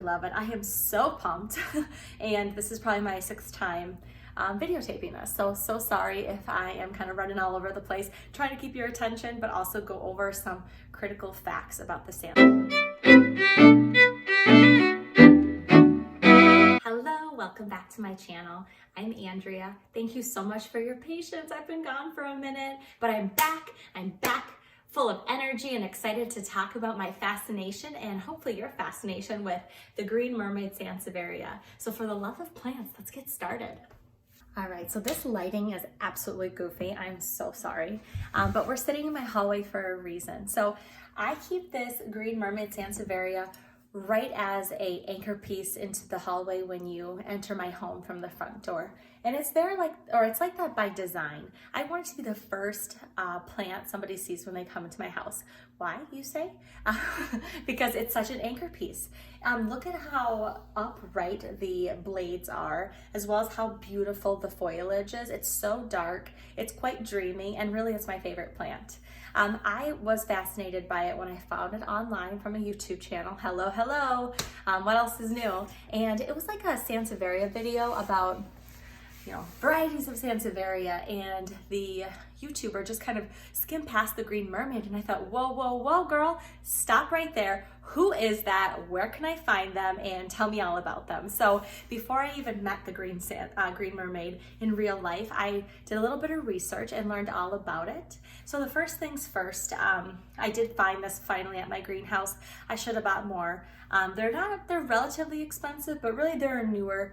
love it. I am so pumped. And this is probably my 6th time videotaping this. So sorry if I am kind of running all over the place, trying to keep your attention, but also go over some critical facts about the Sansevieria. Hello, welcome back to my channel. I'm Andrea. Thank you so much for your patience. I've been gone for a minute, but I'm back full of energy and excited to talk about my fascination and hopefully your fascination with the Green Mermaid Sansevieria. So for the love of plants, let's get started. All right, so this lighting is absolutely goofy. I'm so sorry, but we're sitting in my hallway for a reason. So I keep this Green Mermaid Sansevieria right as a anchor piece into the hallway when you enter my home from the front door. And it's there it's like that by design. I want it to be the first plant somebody sees when they come into my house. Why, you say? Because it's such an anchor piece. Look at how upright the blades are, as well as how beautiful the foliage is. It's so dark, it's quite dreamy, and really it's my favorite plant. I was fascinated by it when I found it online from a YouTube channel. Hello. What else is new? And it was like a Sansevieria video about, varieties of Sansevieria, and the YouTuber just kind of skimmed past the Green Mermaid, and I thought, whoa, girl, stop right there. Who is that? Where can I find them? And tell me all about them. So before I even met the Green Mermaid in real life, I did a little bit of research and learned all about it. So the first things first, I did find this finally at my greenhouse. I should have bought more. They're relatively expensive, but really they're a newer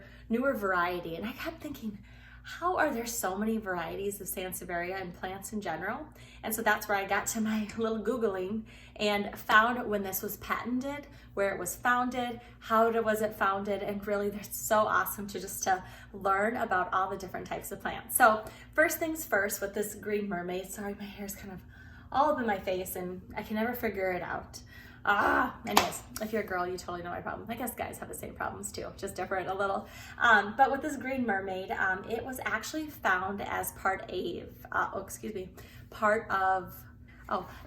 variety. And I kept thinking, how are there so many varieties of Sansevieria and plants in general? And so that's where I got to my little Googling and found when this was patented, where it was founded, how was it founded, and really they're so awesome to learn about all the different types of plants. So first things first with this Green Mermaid, sorry, my hair's kind of all up in my face and I can never figure it out. Anyways, if you're a girl, you totally know my problem. I guess guys have the same problems too, just different a little. But with this Green Mermaid, it was actually found as part of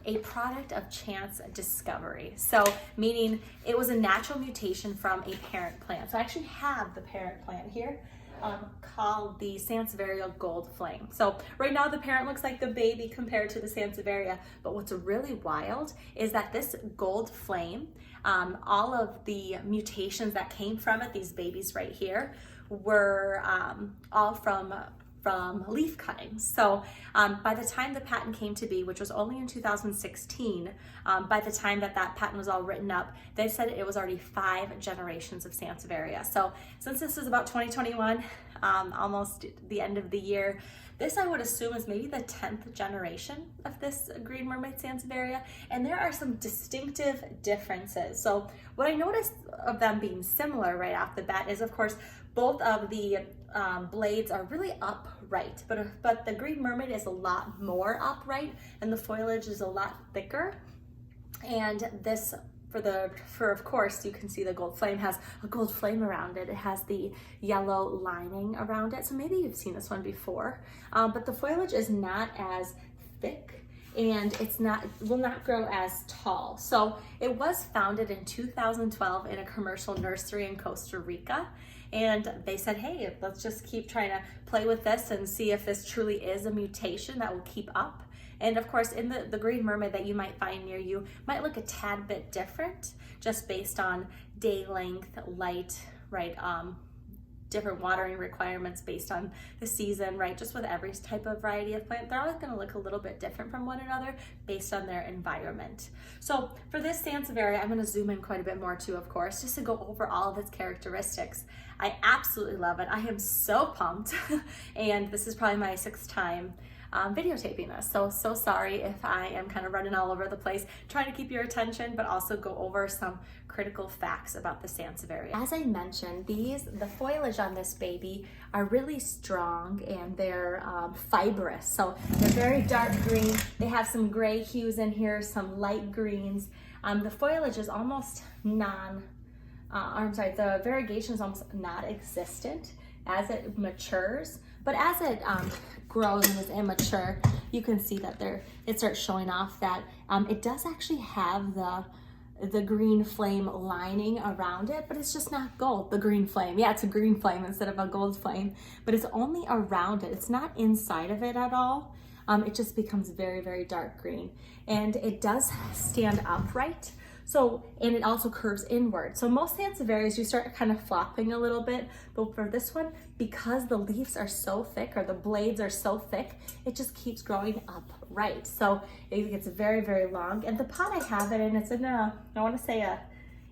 a product of chance discovery. So meaning it was a natural mutation from a parent plant. So I actually have the parent plant here. Called the Sansevieria Gold Flame. So right now the parent looks like the baby compared to the Sansevieria, but what's really wild is that this gold flame, all of the mutations that came from it, these babies right here, were all from leaf cuttings. So by the time the patent came to be, which was only in 2016, by the time that patent was all written up, they said it was already 5 generations of Sansevieria. So since this is about 2021, almost the end of the year, this I would assume is maybe the 10th generation of this Green Mermaid Sansevieria, and there are some distinctive differences. So what I noticed of them being similar right off the bat is, of course, both of the blades are really upright, but the Green Mermaid is a lot more upright and the foliage is a lot thicker. And this, of course, you can see the gold flame has a gold flame around it. It has the yellow lining around it. So maybe you've seen this one before, but the foliage is not as thick and will not grow as tall. So it was founded in 2012 in a commercial nursery in Costa Rica. And they said, hey, let's just keep trying to play with this and see if this truly is a mutation that will keep up. And of course, in the Green Mermaid that you might find near you might look a tad bit different just based on day length, light, right? Different watering requirements based on the season, right? Just with every type of variety of plant, they're always going to look a little bit different from one another based on their environment. So for this Sansevieria, I'm going to zoom in quite a bit more too, of course, just to go over all of its characteristics. I absolutely love it. I am so pumped. And this is probably my 6th time videotaping this. So sorry if I am kind of running all over the place, trying to keep your attention, but also go over some critical facts about the Sansevieria. As I mentioned, the foliage on this baby are really strong and they're fibrous. So they're very dark green. They have some gray hues in here, some light greens. The foliage is almost the variegation is almost non-existent as it matures. But as it grows and is immature, you can see that it starts showing off that it does actually have the green flame lining around it, but it's just not gold, the green flame. Yeah, it's a green flame instead of a gold flame, but it's only around it. It's not inside of it at all. It just becomes very, very dark green. And it does stand upright. So, and it also curves inward. So most Sansevierias, you start kind of flopping a little bit, but for this one, because the leaves are so thick, or the blades are so thick, it just keeps growing upright. So it gets very, very long. And the pot I have it in, it's in I want to say a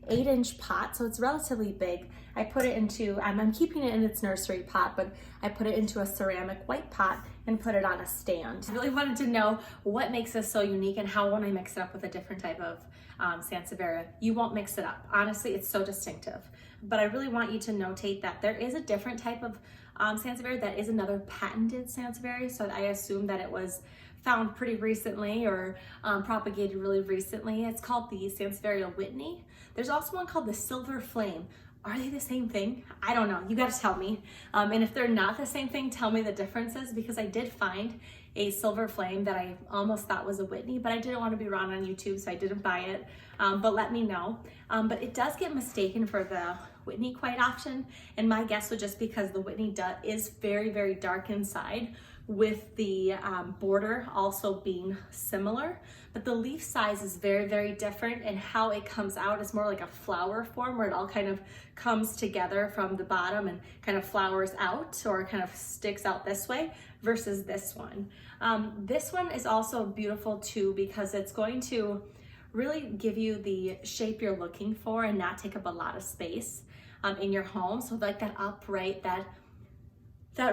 8-inch pot, so it's relatively big. I put it into, I'm keeping it in its nursery pot, but I put it into a ceramic white pot and put it on a stand. I really wanted to know what makes this so unique and how when I mix it up with a different type of Sansevieria, you won't mix it up. Honestly, it's so distinctive. But I really want you to notate that there is a different type of Sansevieria that is another patented Sansevieria, so I assume that it was found pretty recently or propagated really recently. It's called the Sansevieria Whitney. There's also one called the Silver Flame. Are they the same thing? I don't know. You got to tell me. And if they're not the same thing, tell me the differences, because I did find a Silver Flame that I almost thought was a Whitney, but I didn't want to be wrong on YouTube, so I didn't buy it. But let me know. But it does get mistaken for the Whitney quite often, and my guess was just because the Whitney is very, very dark inside, with the border also being similar, but the leaf size is very, very different, and how it comes out is more like a flower form, where it all kind of comes together from the bottom and kind of flowers out, or kind of sticks out this way, versus this one. This one is also beautiful too, because it's going to really give you the shape you're looking for and not take up a lot of space in your home. So like that upright, that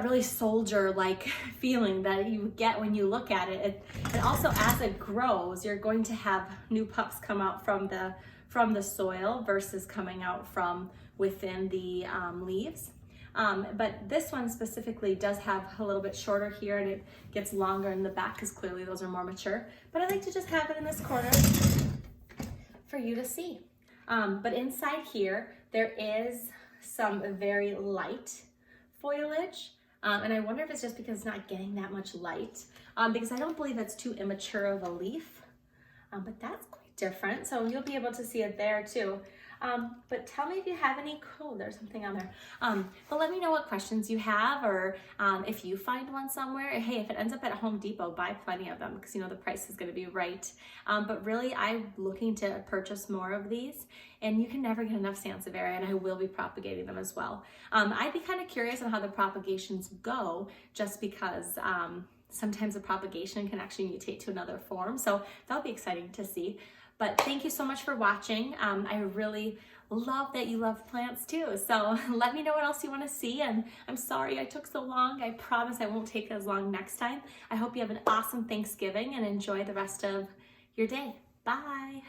really soldier-like feeling that you get when you look at it. And also as it grows, you're going to have new pups come out from the soil versus coming out from within the leaves. But this one specifically does have a little bit shorter here, and it gets longer in the back because clearly those are more mature. But I like to just have it in this corner for you to see. But inside here, there is some very light foliage, and I wonder if it's just because it's not getting that much light, because I don't believe that's too immature of a leaf, but that's quite different, so you'll be able to see it there too. But tell me if you have any, cool, there's something on there. But let me know what questions you have, or if you find one somewhere. Hey, if it ends up at Home Depot, buy plenty of them, because you know the price is gonna be right. But really, I'm looking to purchase more of these, and you can never get enough Sansevieria, and I will be propagating them as well. I'd be kind of curious on how the propagations go, just because sometimes the propagation can actually mutate to another form, so that'll be exciting to see. But thank you so much for watching. I really love that you love plants too. So let me know what else you want to see. And I'm sorry I took so long. I promise I won't take as long next time. I hope you have an awesome Thanksgiving and enjoy the rest of your day. Bye.